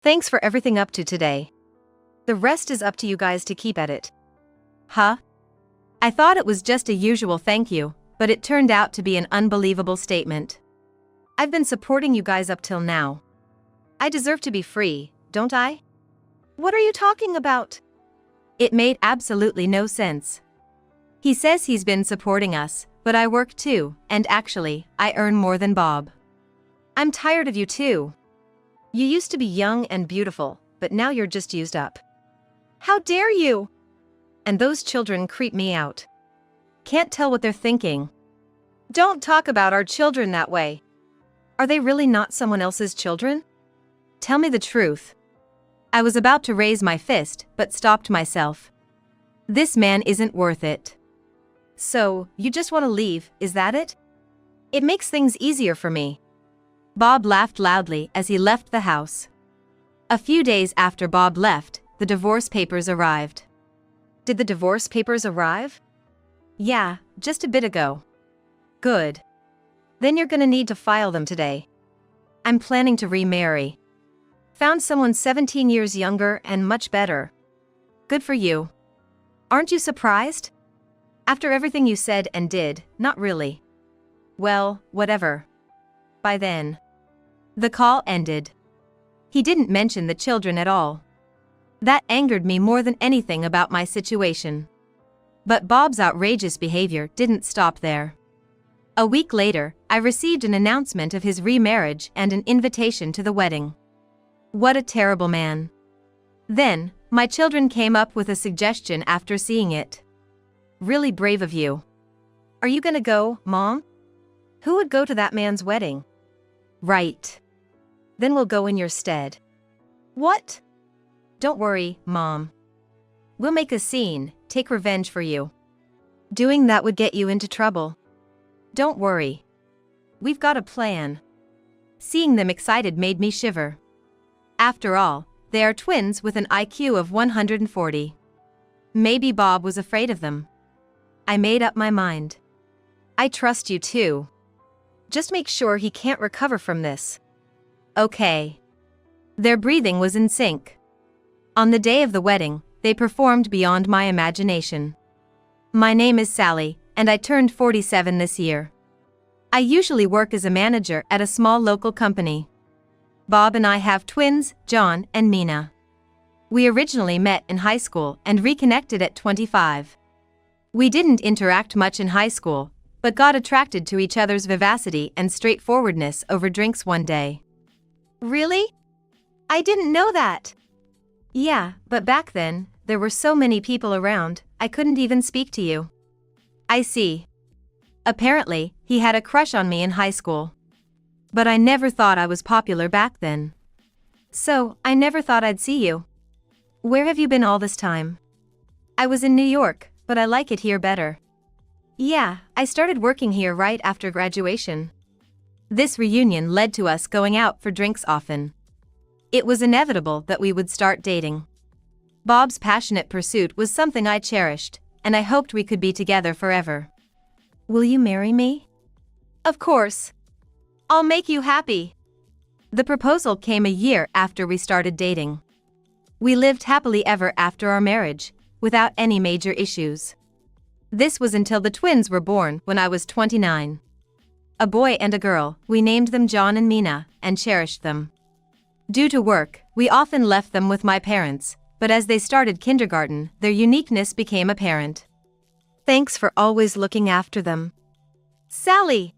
Thanks for everything up to today. The rest is up to you guys to keep at it. Huh? I thought it was just a usual thank you, but it turned out to be an unbelievable statement. I've been supporting you guys up till now. I deserve to be free, don't I? What are you talking about? It made absolutely no sense. He says he's been supporting us, but I work too, and actually, I earn more than Bob. I'm tired of you too. You used to be young and beautiful, but now you're just used up. How dare you? And those children creep me out. Can't tell what they're thinking. Don't talk about our children that way. Are they really not someone else's children? Tell me the truth. I was about to raise my fist, but stopped myself. This man isn't worth it. So, you just want to leave, is that it? It makes things easier for me. Bob laughed loudly as he left the house. A few days after Bob left, the divorce papers arrived. Did the divorce papers arrive? Yeah, just a bit ago. Good. Then you're gonna need to file them today. I'm planning to remarry. Found someone 17 years younger and much better. Good for you. Aren't you surprised? After everything you said and did, not really. Well, whatever. By then. The call ended. He didn't mention the children at all. That angered me more than anything about my situation. But Bob's outrageous behavior didn't stop there. A week later, I received an announcement of his remarriage and an invitation to the wedding. What a terrible man. Then, my children came up with a suggestion after seeing it. Really brave of you. Are you gonna go, Mom? Who would go to that man's wedding? Right. Then we'll go in your stead. What? Don't worry, Mom. We'll make a scene, take revenge for you. Doing that would get you into trouble. Don't worry. We've got a plan. Seeing them excited made me shiver. After all, they are twins with an IQ of 140. Maybe Bob was afraid of them. I made up my mind. I trust you too. Just make sure he can't recover from this. Okay. Their breathing was in sync. On the day of the wedding, they performed beyond my imagination. My name is Sally, and I turned 47 this year. I usually work as a manager at a small local company. Bob and I have twins, John and Mina. We originally met in high school and reconnected at 25. We didn't interact much in high school, but got attracted to each other's vivacity and straightforwardness over drinks one day. Really? I didn't know that. Yeah, but back then, there were so many people around, I couldn't even speak to you. I see. Apparently, he had a crush on me in high school. But I never thought I was popular back then. So, I never thought I'd see you. Where have you been all this time? I was in New York, but I like it here better. Yeah, I started working here right after graduation. This reunion led to us going out for drinks often. It was inevitable that we would start dating. Bob's passionate pursuit was something I cherished, and I hoped we could be together forever. Will you marry me? Of course. I'll make you happy. The proposal came a year after we started dating. We lived happily ever after our marriage, without any major issues. This was until the twins were born when I was 29. A boy and a girl, we named them John and Mina, and cherished them. Due to work, we often left them with my parents, but as they started kindergarten, their uniqueness became apparent. Thanks for always looking after them. Sally!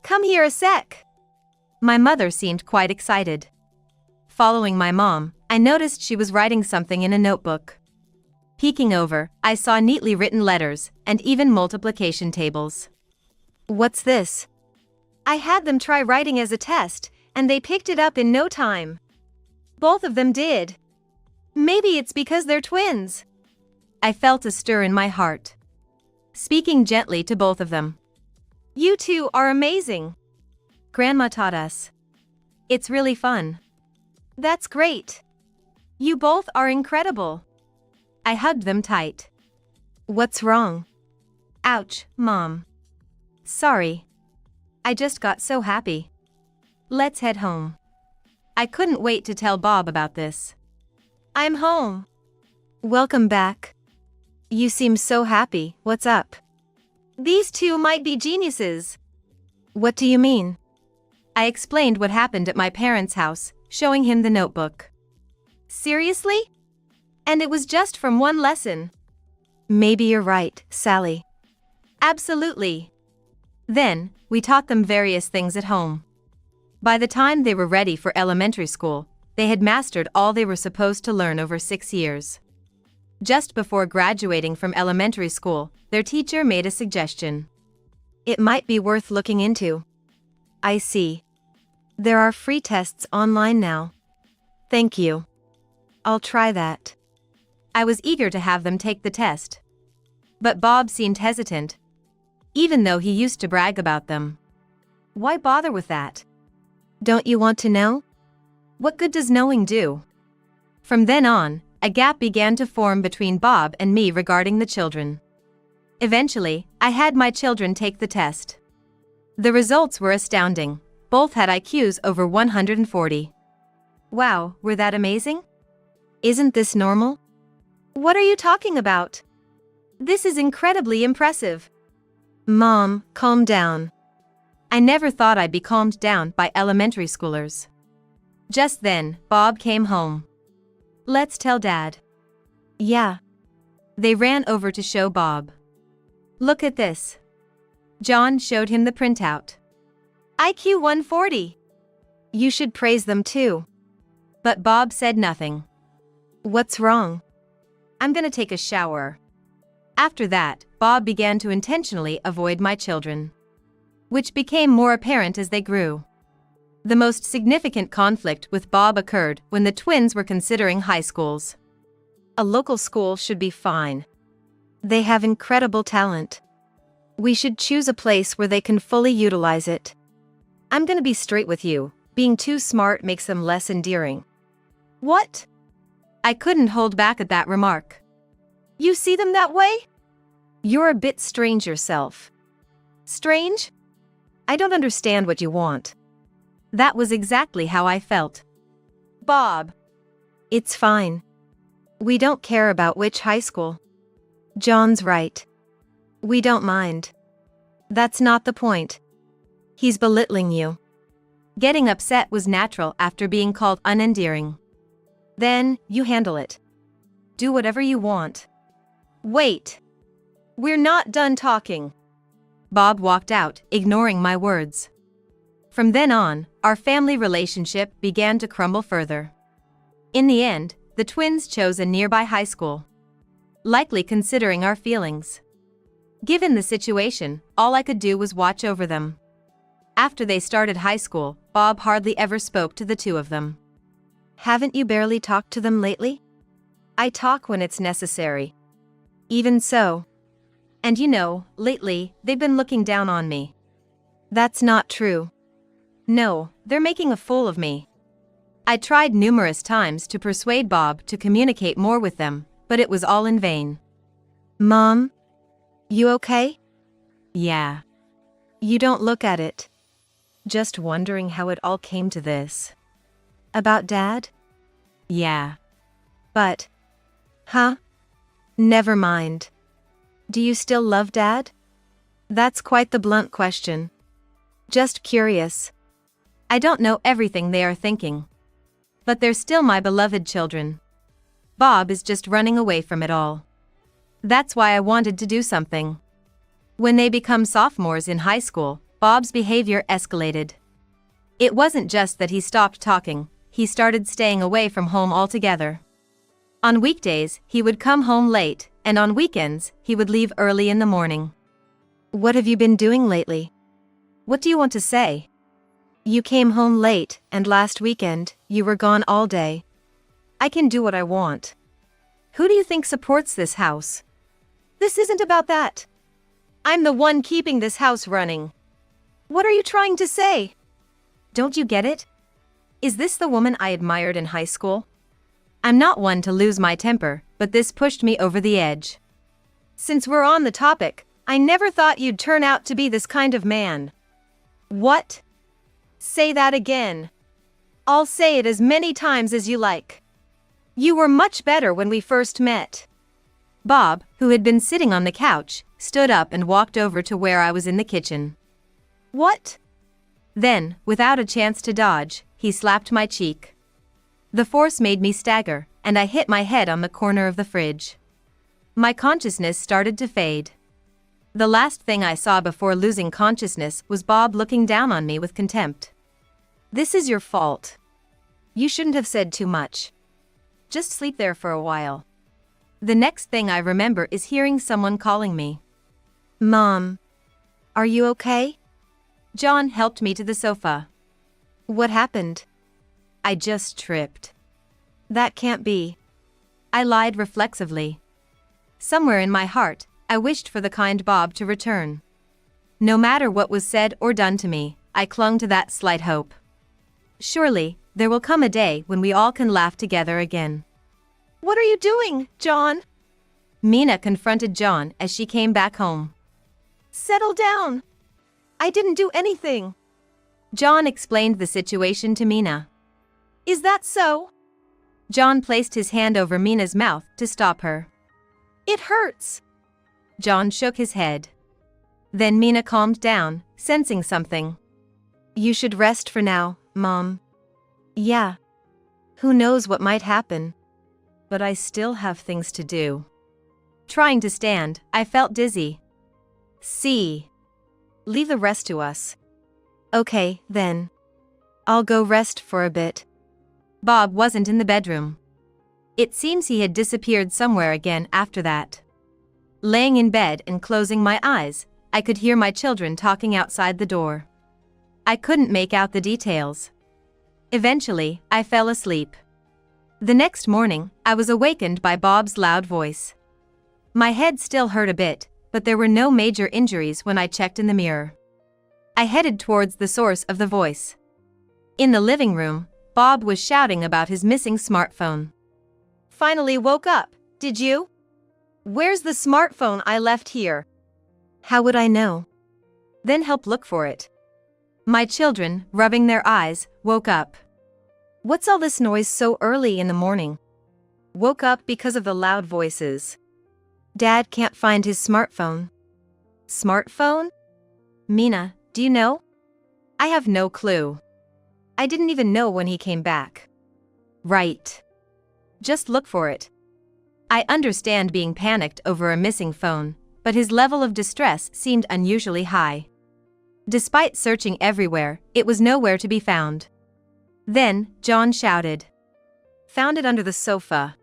Come here a sec. My mother seemed quite excited. Following my mom, I noticed she was writing something in a notebook. Peeking over, I saw neatly written letters, and even multiplication tables. What's this? I had them try writing as a test, and they picked it up in no time. Both of them did. Maybe it's because they're twins. I felt a stir in my heart. Speaking gently to both of them. You two are amazing. Grandma taught us. It's really fun. That's great. You both are incredible. I hugged them tight. What's wrong? Ouch, Mom. Sorry. I just got so happy. Let's head home. I couldn't wait to tell Bob about this. I'm home. Welcome back. You seem so happy, what's up? These two might be geniuses. What do you mean? I explained what happened at my parents' house, showing him the notebook. Seriously? And it was just from one lesson. Maybe you're right, Sally. Absolutely. Then, we taught them various things at home. By the time they were ready for elementary school, they had mastered all they were supposed to learn over 6 years. Just before graduating from elementary school, their teacher made a suggestion. It might be worth looking into. I see. There are free tests online now. Thank you. I'll try that. I was eager to have them take the test. But Bob seemed hesitant, even though he used to brag about them. Why bother with that? Don't you want to know? What good does knowing do? From then on, a gap began to form between Bob and me regarding the children. Eventually, I had my children take the test. The results were astounding. Both had IQs over 140. Wow, were that amazing? Isn't this normal? What are you talking about? This is incredibly impressive. Mom, calm down. I never thought I'd be calmed down by elementary schoolers. Just then, Bob came home. Let's tell Dad. Yeah. They ran over to show Bob. Look at this. John showed him the printout. IQ 140. You should praise them too. But Bob said nothing. What's wrong? I'm gonna take a shower. After that, Bob began to intentionally avoid my children, which became more apparent as they grew. The most significant conflict with Bob occurred when the twins were considering high schools. A local school should be fine. They have incredible talent. We should choose a place where they can fully utilize it. I'm gonna be straight with you, being too smart makes them less endearing. What? I couldn't hold back at that remark. You see them that way? You're a bit strange yourself. Strange? I don't understand what you want. That was exactly how I felt. Bob. It's fine. We don't care about which high school. John's right. We don't mind. That's not the point. He's belittling you. Getting upset was natural after being called unendearing. Then, you handle it. Do whatever you want. Wait. We're not done talking. Bob walked out, ignoring my words. From then on, our family relationship began to crumble further. In the end, the twins chose a nearby high school, likely considering our feelings. Given the situation, all I could do was watch over them. After they started high school, Bob hardly ever spoke to the two of them. Haven't you barely talked to them lately? I talk when it's necessary. Even so. And you know, lately, they've been looking down on me. That's not true. No, they're making a fool of me. I tried numerous times to persuade Bob to communicate more with them, but it was all in vain. Mom? You okay? Yeah. You don't look at it. Just wondering how it all came to this. About Dad? Yeah. But... Huh? Never mind. Do you still love Dad? That's quite the blunt question. Just curious. I don't know everything they are thinking. But they're still my beloved children. Bob is just running away from it all. That's why I wanted to do something. When they become sophomores in high school, Bob's behavior escalated. It wasn't just that he stopped talking, he started staying away from home altogether. On weekdays, he would come home late, and on weekends, he would leave early in the morning. What have you been doing lately? What do you want to say? You came home late, and last weekend, you were gone all day. I can do what I want. Who do you think supports this house? This isn't about that. I'm the one keeping this house running. What are you trying to say? Don't you get it? Is this the woman I admired in high school? I'm not one to lose my temper, but this pushed me over the edge. Since we're on the topic, I never thought you'd turn out to be this kind of man. What? Say that again. I'll say it as many times as you like. You were much better when we first met. Bob, who had been sitting on the couch, stood up and walked over to where I was in the kitchen. What? Then, without a chance to dodge, he slapped my cheek. The force made me stagger, and I hit my head on the corner of the fridge. My consciousness started to fade. The last thing I saw before losing consciousness was Bob looking down on me with contempt. This is your fault. You shouldn't have said too much. Just sleep there for a while. The next thing I remember is hearing someone calling me. Mom. Are you okay? John helped me to the sofa. What happened? I just tripped. That can't be. I lied reflexively. Somewhere in my heart, I wished for the kind Bob to return. No matter what was said or done to me, I clung to that slight hope. Surely, there will come a day when we all can laugh together again. What are you doing, John? Mina confronted John as she came back home. Settle down. I didn't do anything. John explained the situation to Mina. Is that so? John placed his hand over Mina's mouth to stop her. It hurts. John shook his head. Then Mina calmed down, sensing something. You should rest for now, Mom. Yeah. Who knows what might happen? But I still have things to do. Trying to stand, I felt dizzy. See. Leave the rest to us. Okay, then. I'll go rest for a bit. Bob wasn't in the bedroom. It seems he had disappeared somewhere again after that. Laying in bed and closing my eyes, I could hear my children talking outside the door. I couldn't make out the details. Eventually, I fell asleep. The next morning, I was awakened by Bob's loud voice. My head still hurt a bit, but there were no major injuries when I checked in the mirror. I headed towards the source of the voice. In the living room, Bob was shouting about his missing smartphone. Finally woke up, did you? Where's the smartphone I left here? How would I know? Then help look for it. My children, rubbing their eyes, woke up. What's all this noise so early in the morning? Woke up because of the loud voices. Dad can't find his smartphone. Smartphone? Mina, do you know? I have no clue. I didn't even know when he came back. Right. Just look for it. I understand being panicked over a missing phone, but his level of distress seemed unusually high. Despite searching everywhere, it was nowhere to be found. Then, John shouted. Found it under the sofa.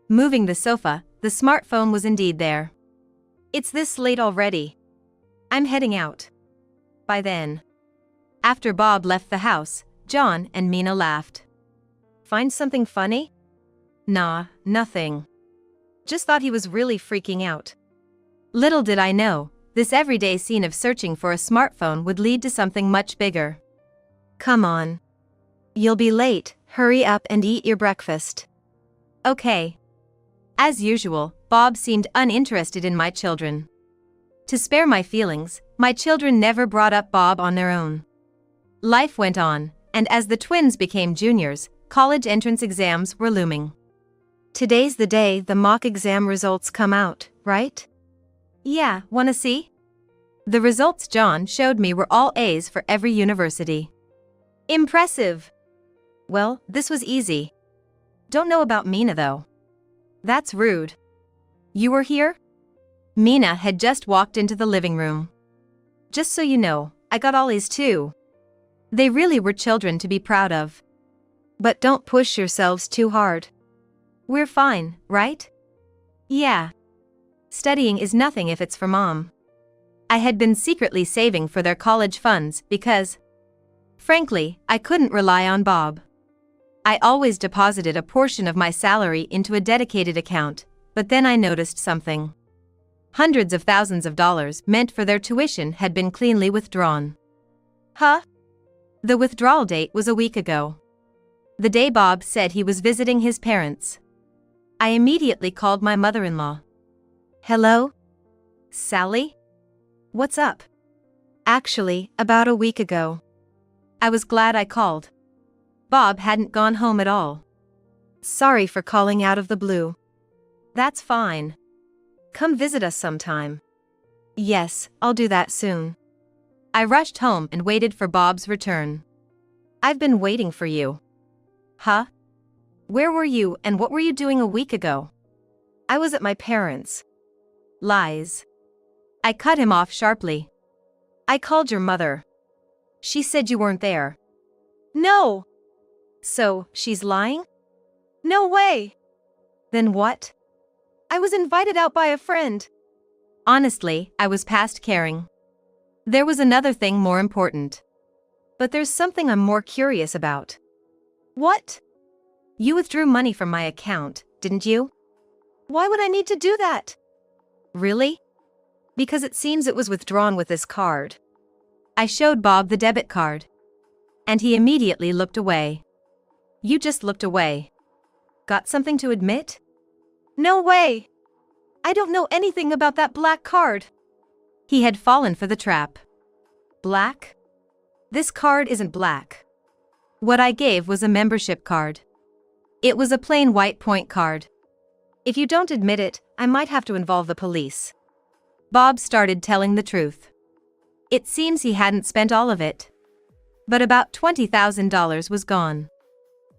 Moving the sofa, the smartphone was indeed there. It's this late already. I'm heading out. By then. After Bob left the house, John and Mina laughed. Find something funny? Nah, nothing. Just thought he was really freaking out. Little did I know, this everyday scene of searching for a smartphone would lead to something much bigger. Come on. You'll be late, hurry up and eat your breakfast. Okay. As usual, Bob seemed uninterested in my children. To spare my feelings, my children never brought up Bob on their own. Life went on, and as the twins became juniors, college entrance exams were looming. Today's the day the mock exam results come out, right? Yeah, wanna see? The results John showed me were all A's for every university. Impressive! Well, this was easy. Don't know about Mina though. That's rude. You were here? Mina had just walked into the living room. Just so you know, I got all A's too. They really were children to be proud of. But don't push yourselves too hard. We're fine, right? Yeah. Studying is nothing if it's for Mom. I had been secretly saving for their college funds because, frankly, I couldn't rely on Bob. I always deposited a portion of my salary into a dedicated account, but then I noticed something. Hundreds of thousands of dollars meant for their tuition had been cleanly withdrawn. Huh? The withdrawal date was a week ago. The day Bob said he was visiting his parents. I immediately called my mother-in-law. Hello? Sally? What's up? Actually, about a week ago. I was glad I called. Bob hadn't gone home at all. Sorry for calling out of the blue. That's fine. Come visit us sometime. Yes, I'll do that soon. I rushed home and waited for Bob's return. I've been waiting for you. Huh? Where were you and what were you doing a week ago? I was at my parents'. Lies. I cut him off sharply. I called your mother. She said you weren't there. No. So, she's lying? No way. Then what? I was invited out by a friend. Honestly, I was past caring. There was another thing more important. But there's something I'm more curious about. What? You withdrew money from my account, didn't you? Why would I need to do that? Really? Because it seems it was withdrawn with this card. I showed Bob the debit card. And he immediately looked away. You just looked away. Got something to admit? No way! I don't know anything about that black card. He had fallen for the trap. Black? This card isn't black. What I gave was a membership card. It was a plain white point card. If you don't admit it, I might have to involve the police. Bob started telling the truth. It seems he hadn't spent all of it. But about $20,000 was gone.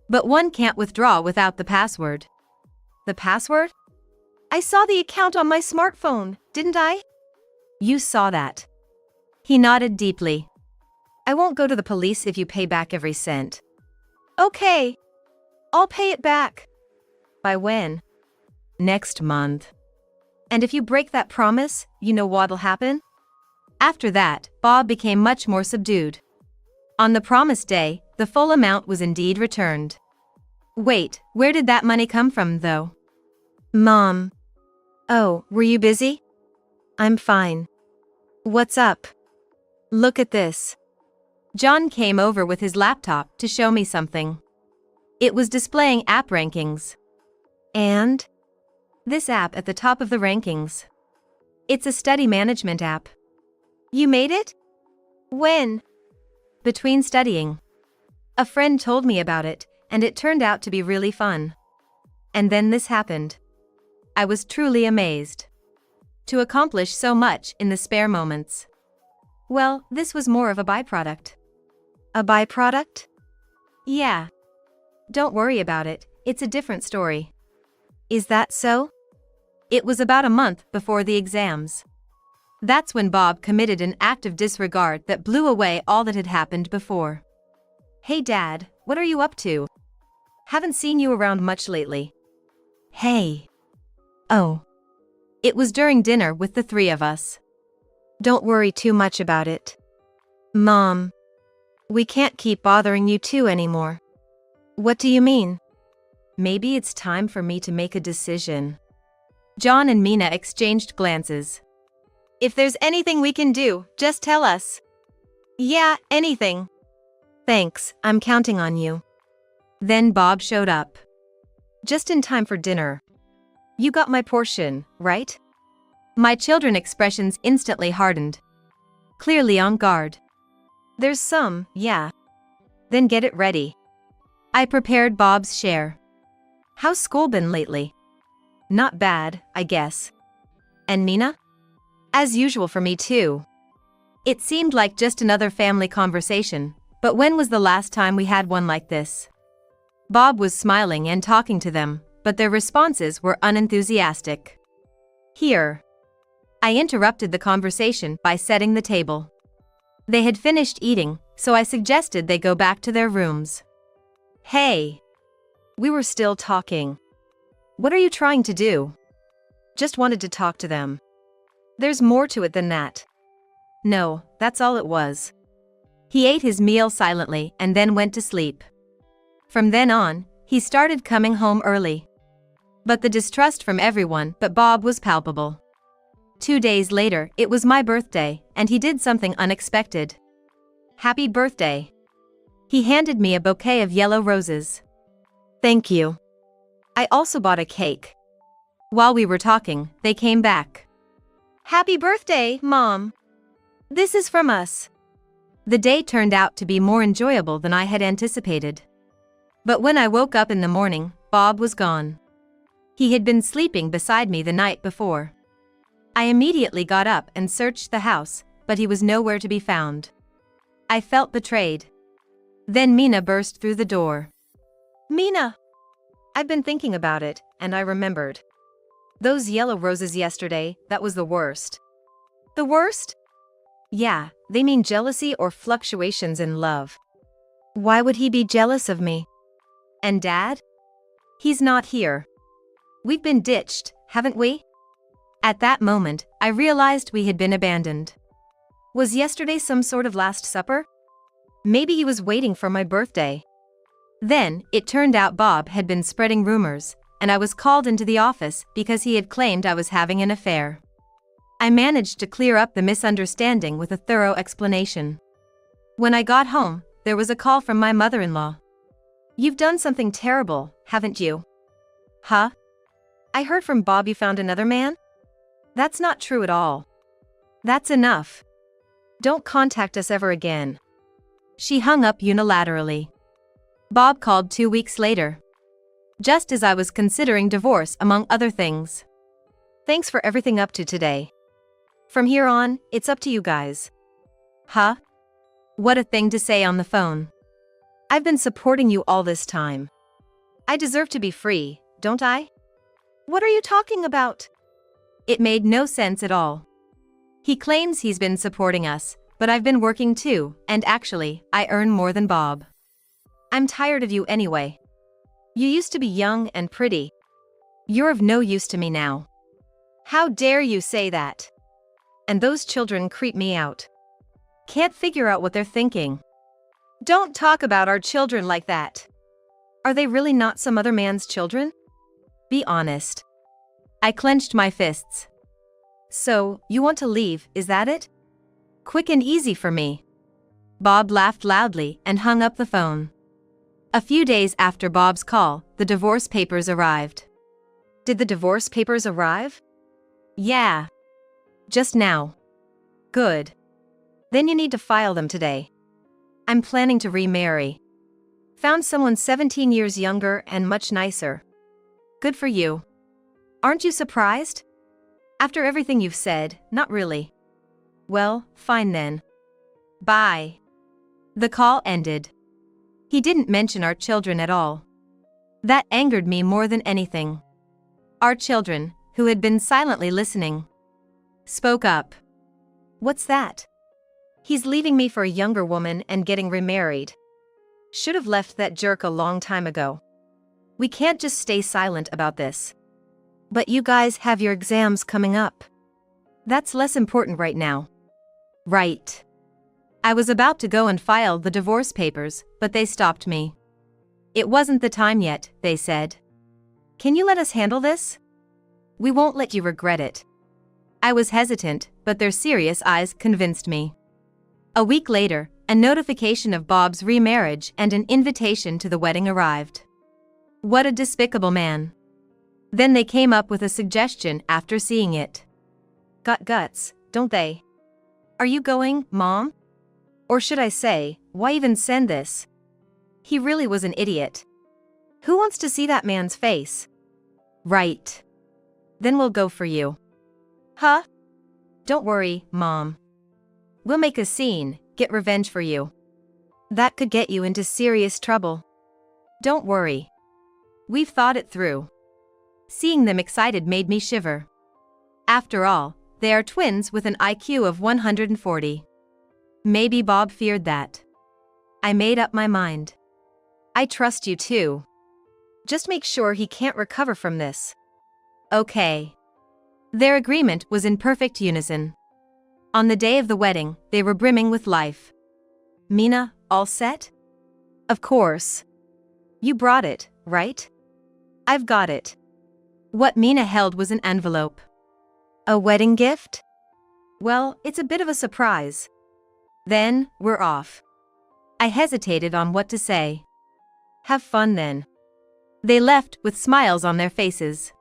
But one can't withdraw without the password. The password? I saw the account on my smartphone, didn't I? You saw that. He nodded deeply. I won't go to the police if you pay back every cent. Okay. I'll pay it back. By when? Next month. And if you break that promise, you know what'll happen? After that, Bob became much more subdued. On the promised day, the full amount was indeed returned. Wait, where did that money come from, though? Mom. Oh, were you busy? I'm fine. What's up? Look at this. John came over with his laptop to show me something. It was displaying app rankings. And? This app at the top of the rankings. It's a study management app. You made it? When? Between studying. A friend told me about it, and it turned out to be really fun. And then this happened. I was truly amazed. To accomplish so much in the spare moments. Well, this was more of a byproduct. A byproduct? Yeah. Don't worry about it, it's a different story. Is that so? It was about a month before the exams. That's when Bob committed an act of disregard that blew away all that had happened before. Hey Dad, what are you up to? Haven't seen you around much lately. Hey. Oh. It was during dinner with the three of us. Don't worry too much about it. Mom. We can't keep bothering you two anymore. What do you mean? Maybe it's time for me to make a decision. John and Mina exchanged glances. If there's anything we can do, just tell us. Yeah, anything. Thanks, I'm counting on you. Then Bob showed up. Just in time for dinner. You got my portion, right? My children's expressions instantly hardened. Clearly on guard. There's some, yeah. Then get it ready. I prepared Bob's share. How's school been lately? Not bad, I guess. And Mina? As usual for me too. It seemed like just another family conversation, but when was the last time we had one like this? Bob was smiling and talking to them, but their responses were unenthusiastic. Here. I interrupted the conversation by setting the table. They had finished eating, so I suggested they go back to their rooms. Hey. We were still talking. What are you trying to do? Just wanted to talk to them. There's more to it than that. No, that's all it was. He ate his meal silently and then went to sleep. From then on, he started coming home early. But the distrust from everyone but Bob was palpable. 2 days later, it was my birthday, and he did something unexpected. Happy birthday. He handed me a bouquet of yellow roses. Thank you. I also bought a cake. While we were talking, they came back. Happy birthday, Mom. This is from us. The day turned out to be more enjoyable than I had anticipated. But when I woke up in the morning, Bob was gone. He had been sleeping beside me the night before. I immediately got up and searched the house, but he was nowhere to be found. I felt betrayed. Then Mina burst through the door. "Mina! I've been thinking about it, and I remembered. Those yellow roses yesterday, that was the worst." "The worst?" "Yeah, they mean jealousy or fluctuations in love." "Why would he be jealous of me?" "And Dad? He's not here. We've been ditched, haven't we?" At that moment, I realized we had been abandoned. Was yesterday some sort of last supper? Maybe he was waiting for my birthday. Then, it turned out Bob had been spreading rumors, and I was called into the office because he had claimed I was having an affair. I managed to clear up the misunderstanding with a thorough explanation. When I got home, there was a call from my mother-in-law. "You've done something terrible, haven't you?" "Huh? I heard from Bob you found another man?" "That's not true at all." "That's enough. Don't contact us ever again." She hung up unilaterally. Bob called 2 weeks later. Just as I was considering divorce among other things. "Thanks for everything up to today. From here on, it's up to you guys." "Huh? What a thing to say on the phone. I've been supporting you all this time. I deserve to be free, don't I?" "What are you talking about?" It made no sense at all. He claims he's been supporting us, but I've been working too, and actually, I earn more than Bob. I'm tired of you anyway. You used to be young and pretty. You're of no use to me now. How dare you say that? And those children creep me out. Can't figure out what they're thinking. Don't talk about our children like that. Are they really not some other man's children? Be honest. I clenched my fists. So, you want to leave, is that it? Quick and easy for me. Bob laughed loudly and hung up the phone. A few days after Bob's call, the divorce papers arrived. Did the divorce papers arrive? Yeah. Just now. Good. Then you need to file them today. I'm planning to remarry. Found someone 17 years younger and much nicer. Good for you. Aren't you surprised? After everything you've said, not really. Well, fine then. Bye. The call ended. He didn't mention our children at all. That angered me more than anything. Our children, who had been silently listening, spoke up. What's that? He's leaving me for a younger woman and getting remarried. Should have left that jerk a long time ago. We can't just stay silent about this. But you guys have your exams coming up. That's less important right now. Right. I was about to go and file the divorce papers, but they stopped me. It wasn't the time yet, they said. Can you let us handle this? We won't let you regret it. I was hesitant, but their serious eyes convinced me. A week later, a notification of Bob's remarriage and an invitation to the wedding arrived. What a despicable man. Then they came up with a suggestion after seeing it. Got guts, don't they? Are you going, Mom? Or should I say, why even send this? He really was an idiot. Who wants to see that man's face? Right. Then we'll go for you. Huh? Don't worry, Mom. We'll make a scene, get revenge for you. That could get you into serious trouble. Don't worry. We've thought it through. Seeing them excited made me shiver. After all, they are twins with an IQ of 140. Maybe Bob feared that. I made up my mind. I trust you too. Just make sure he can't recover from this. Okay. Their agreement was in perfect unison. On the day of the wedding, they were brimming with life. Mina, all set? Of course. You brought it, right? I've got it. What Mina held was an envelope. A wedding gift? Well, it's a bit of a surprise. Then, we're off. I hesitated on what to say. Have fun then. They left with smiles on their faces.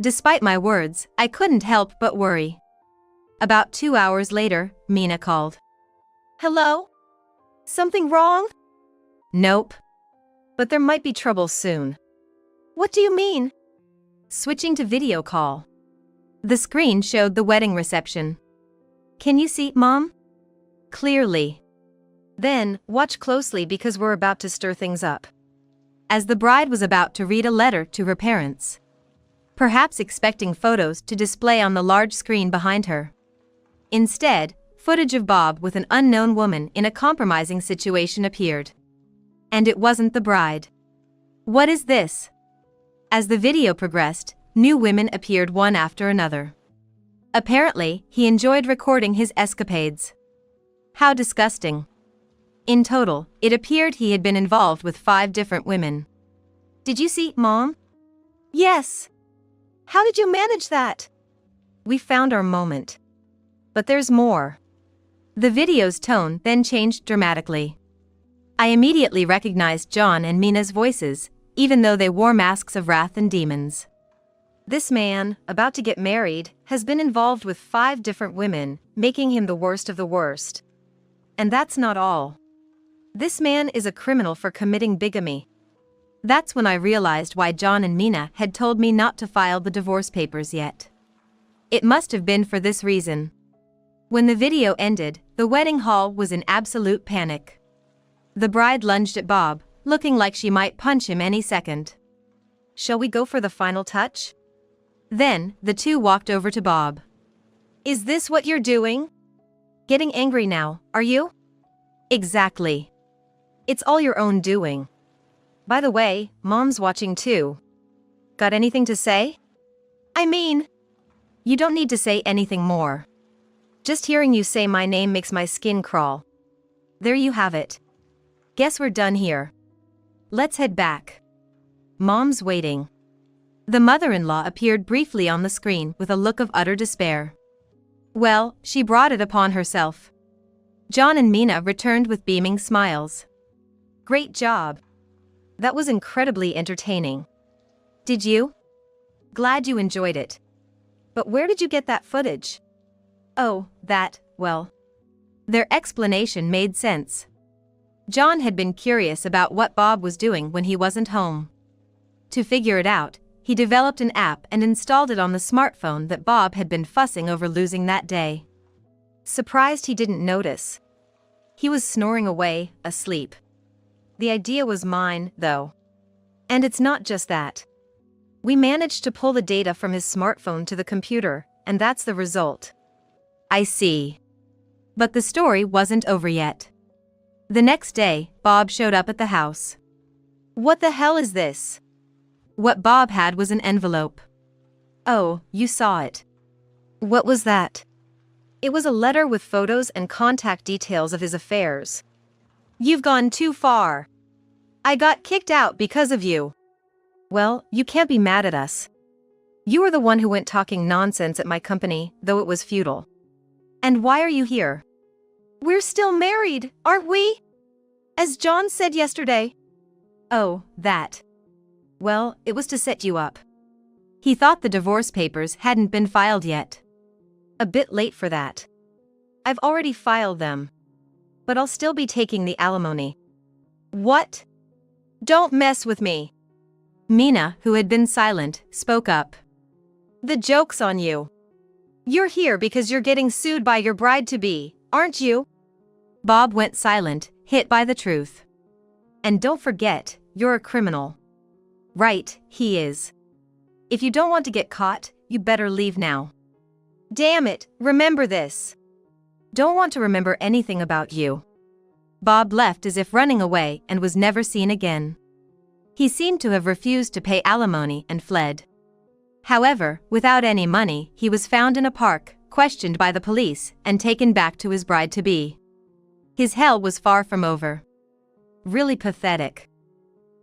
Despite my words, I couldn't help but worry. About 2 hours later, Mina called. Hello? Something wrong? Nope. But there might be trouble soon. What do you mean? Switching to video call. The screen showed the wedding reception. Can you see, Mom? Clearly. Then, watch closely because we're about to stir things up. As the bride was about to read a letter to her parents, perhaps expecting photos to display on the large screen behind her. Instead, footage of Bob with an unknown woman in a compromising situation appeared. And it wasn't the bride. What is this? As the video progressed, new women appeared one after another. Apparently, he enjoyed recording his escapades. How disgusting. In total, it appeared he had been involved with 5 different women. Did you see, Mom? Yes. How did you manage that? We found our moment. But there's more. The video's tone then changed dramatically. I immediately recognized John and Mina's voices, even though they wore masks of wrath and demons. This man, about to get married, has been involved with 5 different women, making him the worst of the worst. And that's not all. This man is a criminal for committing bigamy. That's when I realized why John and Mina had told me not to file the divorce papers yet. It must have been for this reason. When the video ended, the wedding hall was in absolute panic. The bride lunged at Bob, looking like she might punch him any second. Shall we go for the final touch? Then, the two walked over to Bob. Is this what you're doing? Getting angry now, are you? Exactly. It's all your own doing. By the way, Mom's watching too. Got anything to say? I mean, you don't need to say anything more. Just hearing you say my name makes my skin crawl. There you have it. Guess we're done here. Let's head back. Mom's waiting. The mother-in-law appeared briefly on the screen with a look of utter despair. Well, she brought it upon herself. John and Mina returned with beaming smiles. Great job. That was incredibly entertaining. Did you? Glad you enjoyed it. But where did you get that footage? Oh, well. Their explanation made sense. John had been curious about what Bob was doing when he wasn't home. To figure it out, he developed an app and installed it on the smartphone that Bob had been fussing over losing that day. Surprised he didn't notice. He was snoring away, asleep. The idea was mine, though. And it's not just that. We managed to pull the data from his smartphone to the computer, and that's the result. I see. But the story wasn't over yet. The next day, Bob showed up at the house. What the hell is this? What Bob had was an envelope. Oh, you saw it. What was that? It was a letter with photos and contact details of his affairs. You've gone too far. I got kicked out because of you. Well, you can't be mad at us. You were the one who went talking nonsense at my company, though it was futile. And why are you here? We're still married, aren't we? As John said yesterday. Oh, that. Well, it was to set you up. He thought the divorce papers hadn't been filed yet. A bit late for that. I've already filed them. But I'll still be taking the alimony. What? Don't mess with me. Mina, who had been silent, spoke up. The joke's on you. You're here because you're getting sued by your bride-to-be, aren't you? Bob went silent, hit by the truth. And don't forget, you're a criminal. Right, he is. If you don't want to get caught, you better leave now. Damn it, remember this. Don't want to remember anything about you. Bob left as if running away and was never seen again. He seemed to have refused to pay alimony and fled. However, without any money, he was found in a park, questioned by the police, and taken back to his bride-to-be. His hell was far from over. Really pathetic.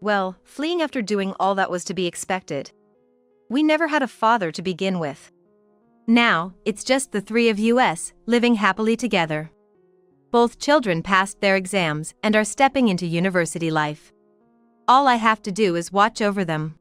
Well, fleeing after doing all that was to be expected. We never had a father to begin with. Now, it's just the 3 of us, living happily together. Both children passed their exams and are stepping into university life. All I have to do is watch over them.